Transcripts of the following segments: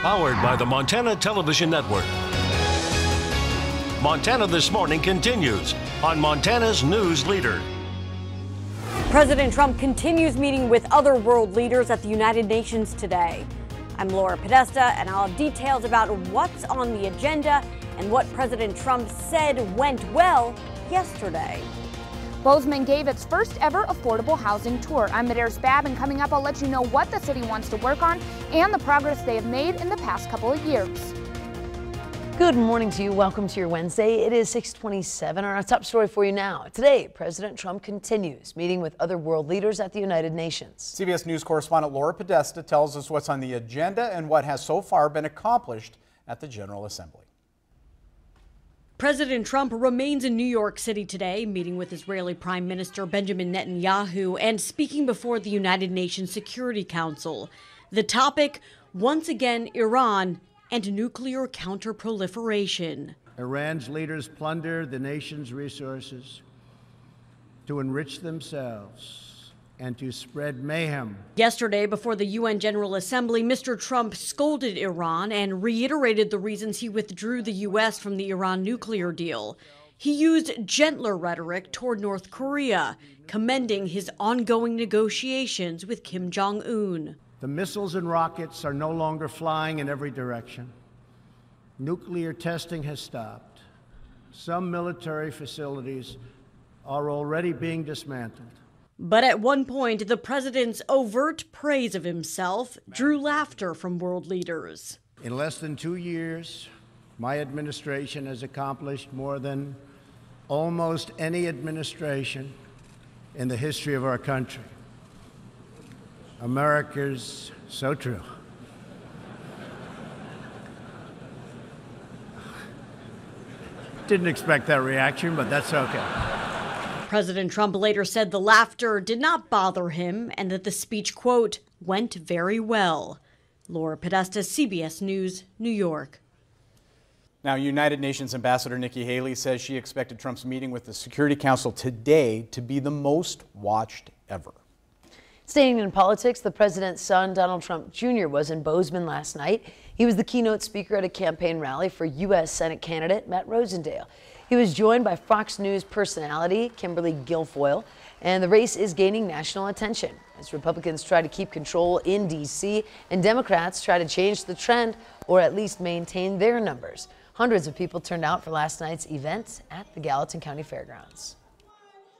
Powered by the Montana Television Network. Montana This Morning continues on Montana's News Leader. President Trump continues meeting with other world leaders at the United Nations today. I'm Laura Podesta, and I'll have details about what's on the agenda and what President Trump said went well yesterday. Bozeman gave its first ever affordable housing tour. I'm Madair Spab, and coming up, I'll let you know what the city wants to work on and the progress they have made in the past couple of years. Good morning to you. Welcome to your Wednesday. It is 6:27. Our top story for you now. Today, President Trump continues meeting with other world leaders at the United Nations. CBS News correspondent Laura Podesta tells us what's on the agenda and what has so far been accomplished at the General Assembly. President Trump remains in New York City today, meeting with Israeli Prime Minister Benjamin Netanyahu and speaking before the United Nations Security Council. The topic, once again, Iran and nuclear counterproliferation. Iran's leaders plunder the nation's resources to enrich themselves and to spread mayhem. Yesterday, before the UN General Assembly, Mr. Trump scolded Iran and reiterated the reasons he withdrew the U.S. from the Iran nuclear deal. He used gentler rhetoric toward North Korea, commending his ongoing negotiations with Kim Jong-un. The missiles and rockets are no longer flying in every direction. Nuclear testing has stopped. Some military facilities are already being dismantled. But at one point, the president's overt praise of himself drew laughter from world leaders. In less than 2 years, my administration has accomplished more than almost any administration in the history of our country. America's so true. Didn't expect that reaction, but that's okay. President Trump later said the laughter did not bother him and that the speech, quote, went very well. Laura Podesta, CBS News, New York. Now, United Nations Ambassador Nikki Haley says she expected Trump's meeting with the Security Council today to be the most watched ever. Staying in politics, the president's son, Donald Trump Jr., was in Bozeman last night. He was the keynote speaker at a campaign rally for U.S. Senate candidate Matt Rosendale. He was joined by Fox News personality Kimberly Guilfoyle, and the race is gaining national attention as Republicans try to keep control in D.C. and Democrats try to change the trend or at least maintain their numbers. Hundreds of people turned out for last night's event at the Gallatin County Fairgrounds.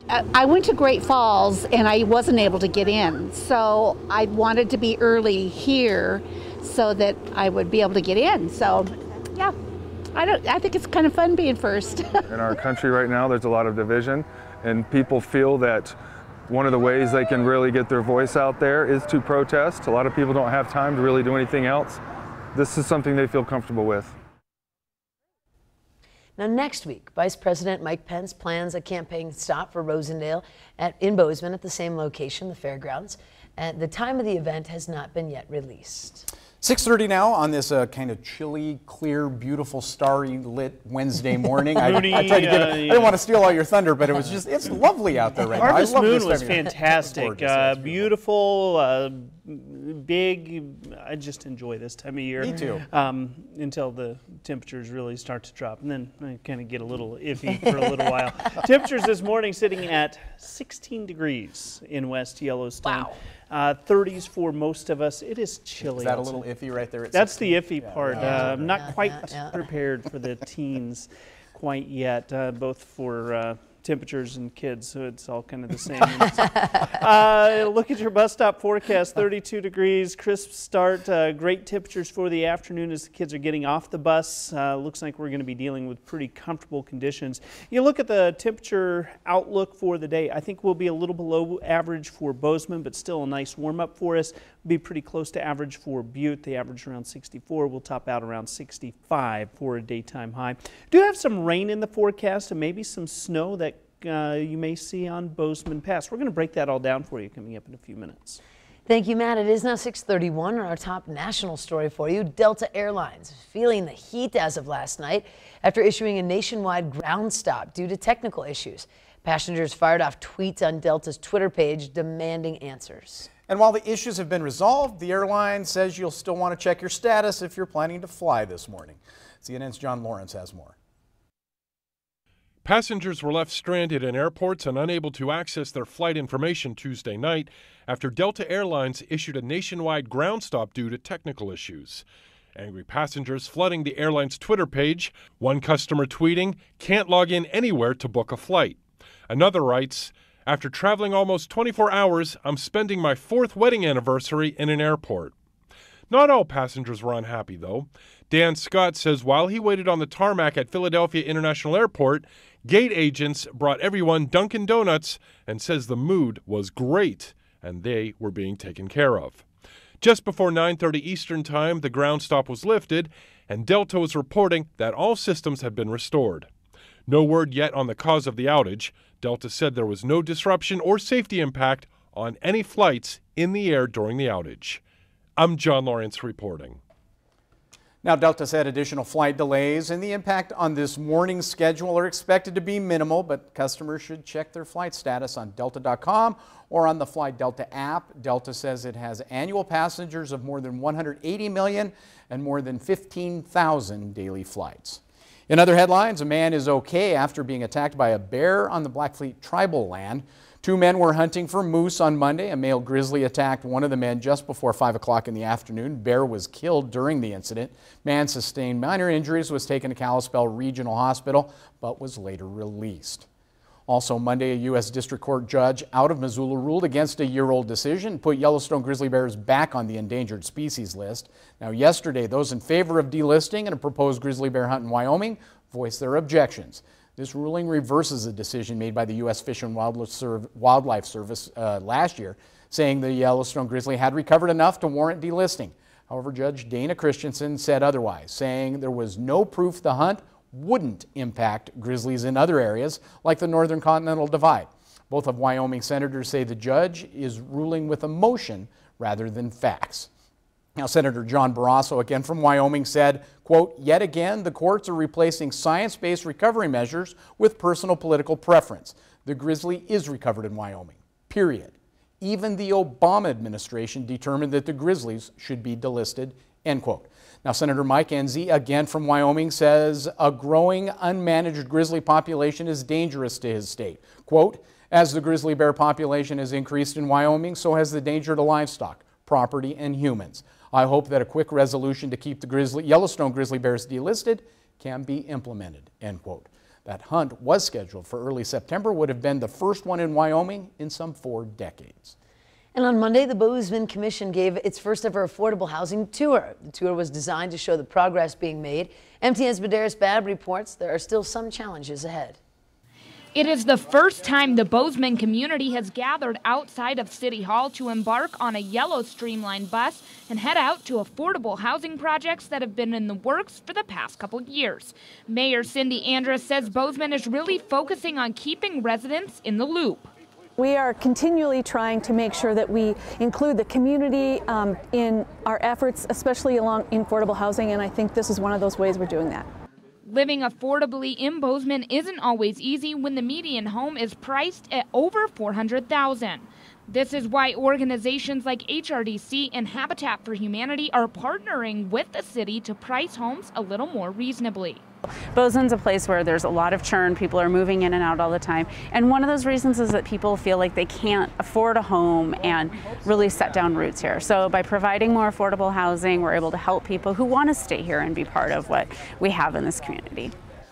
I went to Great Falls and I wasn't able to get in, so I wanted to be early here so that I would be able to get in. So, yeah. I think it's kind of fun being first. In our country right now, there's a lot of division, and people feel that one of the ways they can really get their voice out there is to protest. A lot of people don't have time to really do anything else. This is something they feel comfortable with. Now, next week, Vice President Mike Pence plans a campaign stop for Rosendale in Bozeman at the same location, the fairgrounds. And the time of the event has not been yet released. 6:30 now on this kind of chilly, clear, beautiful, starry lit Wednesday morning. I tried to give it, I didn't want to steal all your thunder, but it's lovely out there right now. Harvest Moon was fantastic. Beautiful, big. I just enjoy this time of year. Me too. Until the temperatures really start to drop, and then I kind of get a little iffy for a little while. Temperatures this morning sitting at 16 degrees in West Yellowstone. Wow. 30s for most of us. It is chilly. Is that a little iffy right there? That's the iffy part. I'm not quite prepared for the teens quite yet, both for temperatures and kids, so it's all kind of the same. Look at your bus stop forecast, 32 degrees, crisp start, great temperatures for the afternoon as the kids are getting off the bus. Looks like we're going to be dealing with pretty comfortable conditions. You look at the temperature outlook for the day, I think we'll be a little below average for Bozeman, but still a nice warm up for us. Be pretty close to average for Butte. The average around 64. We'll top out around 65 for a daytime high. Do have some rain in the forecast and maybe some snow that you may see on Bozeman Pass. We're going to break that all down for you coming up in a few minutes. Thank you, Matt. It is now 6:31, and our top national story for you. Delta Airlines feeling the heat as of last night after issuing a nationwide ground stop due to technical issues. Passengers fired off tweets on Delta's Twitter page demanding answers. And while the issues have been resolved, the airline says you'll still want to check your status if you're planning to fly this morning. CNN's John Lawrence has more. Passengers were left stranded in airports and unable to access their flight information Tuesday night after Delta Airlines issued a nationwide ground stop due to technical issues. Angry passengers flooding the airline's Twitter page, one customer tweeting, "Can't log in anywhere to book a flight." Another writes, "After traveling almost 24 hours, I'm spending my 4th wedding anniversary in an airport." Not all passengers were unhappy, though. Dan Scott says while he waited on the tarmac at Philadelphia International Airport, gate agents brought everyone Dunkin' Donuts and says the mood was great and they were being taken care of. Just before 9:30 Eastern Time, the ground stop was lifted, and Delta was reporting that all systems had been restored. No word yet on the cause of the outage. Delta said there was no disruption or safety impact on any flights in the air during the outage. I'm John Lawrence reporting. Now, Delta said additional flight delays and the impact on this morning's schedule are expected to be minimal, but customers should check their flight status on Delta.com or on the Fly Delta app. Delta says it has annual passengers of more than 180 million and more than 15,000 daily flights. In other headlines, a man is okay after being attacked by a bear on the Blackfeet tribal land. 2 men were hunting for moose on Monday. A male grizzly attacked one of the men just before 5 o'clock in the afternoon. Bear was killed during the incident. Man sustained minor injuries, was taken to Kalispell Regional Hospital, but was later released. Also Monday, a U.S. District Court judge out of Missoula ruled against a year-old decision and put Yellowstone grizzly bears back on the endangered species list. Now, yesterday, those in favor of delisting and a proposed grizzly bear hunt in Wyoming voiced their objections. This ruling reverses a decision made by the U.S. Fish and Wildlife Service last year, saying the Yellowstone grizzly had recovered enough to warrant delisting. However, Judge Dana Christensen said otherwise, saying there was no proof the hunt wouldn't impact grizzlies in other areas like the Northern Continental Divide. Both of Wyoming senators say the judge is ruling with emotion rather than facts. Now, Senator John Barrasso, again from Wyoming, said, quote, "Yet again, the courts are replacing science-based recovery measures with personal political preference. The grizzly is recovered in Wyoming, period. Even the Obama administration determined that the grizzlies should be delisted," end quote. Now, Senator Mike Enzi, again from Wyoming, says a growing unmanaged grizzly population is dangerous to his state. Quote, "As the grizzly bear population has increased in Wyoming, so has the danger to livestock, property, and humans. I hope that a quick resolution to keep the Yellowstone grizzly bears delisted can be implemented," end quote. That hunt was scheduled for early September, would have been the first one in Wyoming in some 4 decades. And on Monday, the Bozeman Commission gave its first ever affordable housing tour. The tour was designed to show the progress being made. MTN's Medeiros Babb reports there are still some challenges ahead. It is the first time the Bozeman community has gathered outside of City Hall to embark on a yellow streamline bus and head out to affordable housing projects that have been in the works for the past couple years. Mayor Cindy Andrus says Bozeman is really focusing on keeping residents in the loop. We are continually trying to make sure that we include the community in our efforts, especially along in affordable housing, and I think this is one of those ways we're doing that. Living affordably in Bozeman isn't always easy when the median home is priced at over $400,000. This is why organizations like HRDC and Habitat for Humanity are partnering with the city to price homes a little more reasonably. Bozeman's a place where there's a lot of churn. People are moving in and out all the time. And one of those reasons is that people feel like they can't afford a home and really set down roots here. So by providing more affordable housing, we're able to help people who want to stay here and be part of what we have in this community.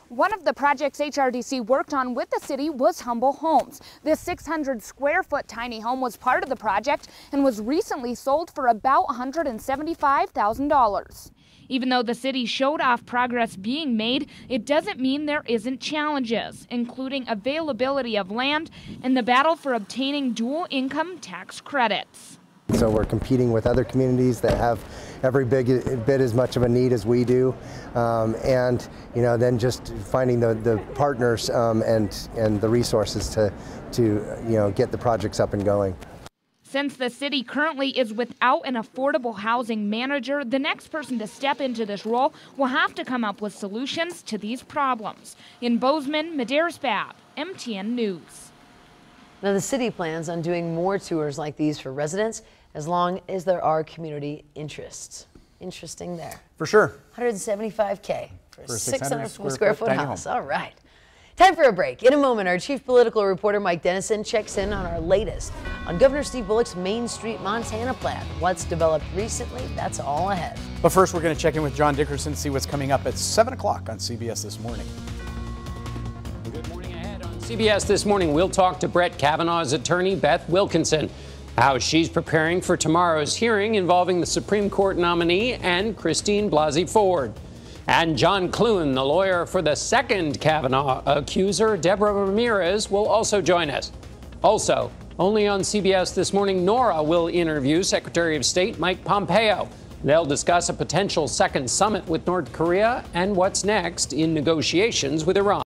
One of the projects HRDC worked on with the city was Humble Homes. This 600 square foot tiny home was part of the project and was recently sold for about $175,000. Even though the city showed off progress being made, it doesn't mean there isn't challenges, including availability of land and the battle for obtaining dual income tax credits. So we're competing with other communities that have every bit as much of a need as we do, and then just finding the partners and the resources to get the projects up and going. Since the city currently is without an affordable housing manager, the next person to step into this role will have to come up with solutions to these problems. In Bozeman, Medeiros Babb, MTN News. Now, the city plans on doing more tours like these for residents as long as there are community interests. Interesting there. For sure. $175K for a 600 square foot house. Home. All right. Time for a break. In a moment, our chief political reporter Mike Dennison checks in on our latest on Governor Steve Bullock's Main Street, Montana plan. What's developed recently? That's all ahead. But first, we're going to check in with John Dickerson to see what's coming up at 7 o'clock on CBS This Morning. Good morning ahead on CBS This Morning. We'll talk to Brett Kavanaugh's attorney, Beth Wilkinson, how she's preparing for tomorrow's hearing involving the Supreme Court nominee and Christine Blasey Ford. And John Clune, the lawyer for the second Kavanaugh accuser, Deborah Ramirez, will also join us. Also, only on CBS This Morning, Nora will interview Secretary of State Mike Pompeo. They'll discuss a potential second summit with North Korea and what's next in negotiations with Iran.